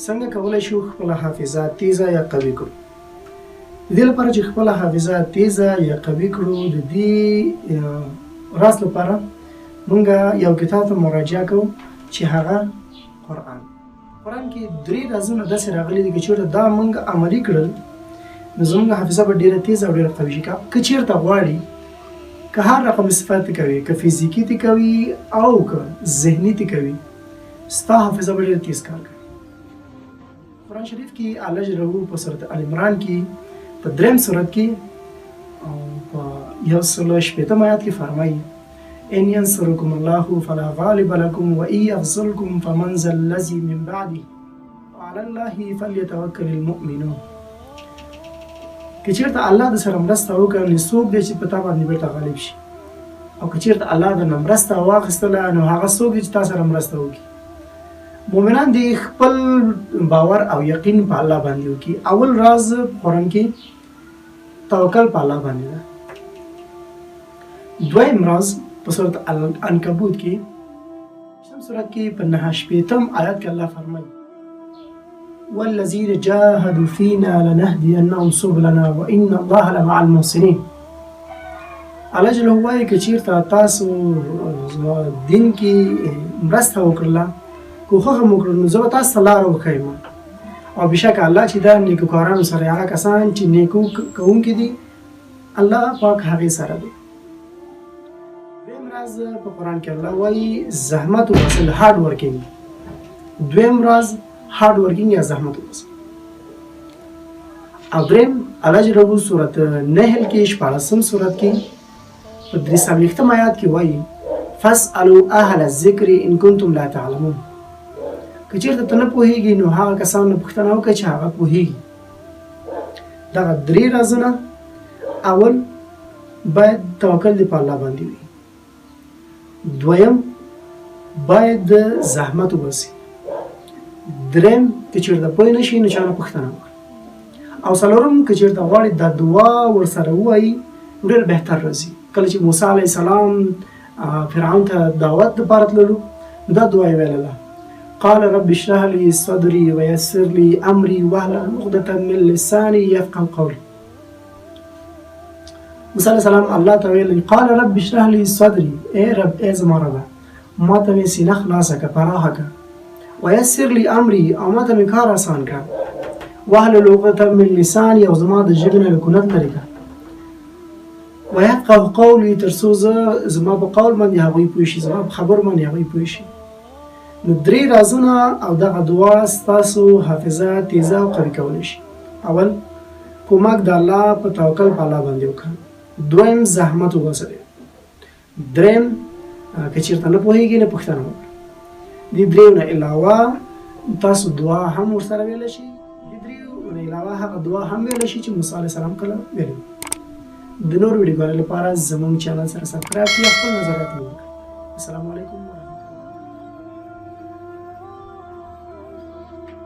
څنګه کولی شو خپله حافظه تیزه یا قوي کړو؟ د دې لپاره چې خپله حافظه تیزه یا قوي کړو، د دې راز لپاره مونږ یو کتاب ته مراجعه کوو چې هغه قرآن کې 3 رازونه داسې راغلي دي چې چېرته دا مونږ عملي کړل نو زموږ حافظه به ډېره تیزه او ډېره قوي شي. که چېرته غواړي که هر رقم صفات کوي، که فزیکي تی کوي او که ذهني تی کوي، ستا حافظه به ډېره تیز کار کوي. قرآن شریف کې الله جل جلاله په سورة ال عمران کې په 3 سورت کې او په 118 آیات کې فرمایي: ان ينصركم الله فلا غالب لكم وان يخذلكم فمن ذا الذي من بعده وعلى الله فليتوكل المؤمنون. که چېرته الله د سره مرسته وکړي نو څوک دی چې په تا باندې بیرته غالب شي، او که چېرته الله د نه مرسته واخیستله نو هغه څوک دی چې تا سره مرسته وکړي. مؤمنان دې خپل باور او یقین په الله باندې وکړي. اول راز قرآن کې توکل په الله باندې ده. دویم راز په سورة العنکبوت کې سورت کې په 9 آیات کې الله فرمایي: والذین جاهدوا فینا لنهدینهم سبلنا وان الله لمع المحسنین. الله جل وایي که چېرته تاسو دین کې مرسته وکړله، کوښښ مو وکړل، نو زه به تاسو ته لاره وښیم. او بېشکه الله چې دا نیکوکارانو سره هغه کسان چې نیکو کوونکي دي، الله پاک هغې سره دی. دویم راز په قرآن کې الله وایي زحمت وباسل، هارډ ورکینګ. دویم راز هارډ ورکینګ یا زحمت وباسل. او دریم الله جل جلاله سورت نحل کې 14 سورت کې په 43 آیات کې وایي: فاسألوا اهل الذکر ان کنتم لا تعلمون. که چېرته ته نه پوهېږي نو هغه کسان نه پوښتنه وکړه چې هغه پوهېږي. دغه 3 رازونه: اول باید توکل دې په الله باندې وي. دویم باید زحمت وباسي. دریم که چېرته پوه نه شي نو چا نه پوښتنه وکړه. او څلورم که چېرته غواړي دا دعا ورسره ووایي ډېر بهتر راځي. کله چې موسی علیه السلام فرعون ته دعوت دپاره تللو نو دا دعا یې ویلله: قال رب اشرح لي صدري ويسر لي امري واحلل عقدة من لساني يفقهوا قولي. موسی علیه السلام الله ته ویل: قال رب اشرح لي صدري، اے رب، اے زما ربه، ما ته مې سینه خلاصه کړه، پراخه کړه. ويسر لي امري، او ما ته مې کار آسان کړه. واحلل عقدة من لساني، او زما د ژبې نه لکونت لرې کړه. ويفقهوا قولي، تر څو زما په قول باندې هغوی پوه شي، زما په خبرو باندې هغوی پوه شي. نو 3 رازونه او دغه دعا ستاسو حافظه تیزه او قوي کولی شي. اول کومک د الله په توکل په الله باندې وکړه. دویم زحمت وباسئ. دریم که چېرته نه پوهېږي نه پوښتنه وکړه. دې 3 نه علاوه تاسو دعا هم ورسره ویلی شي. دې 3 نه علاوه هغه دعا هم ویلی شي چې موسی علیه السلام کله ویلي. د نور ویډیوګانو لپاره زموږ چینل سره سبسکرایب کړئ، خپل نظریات مو وکړئ. السلام علیکم.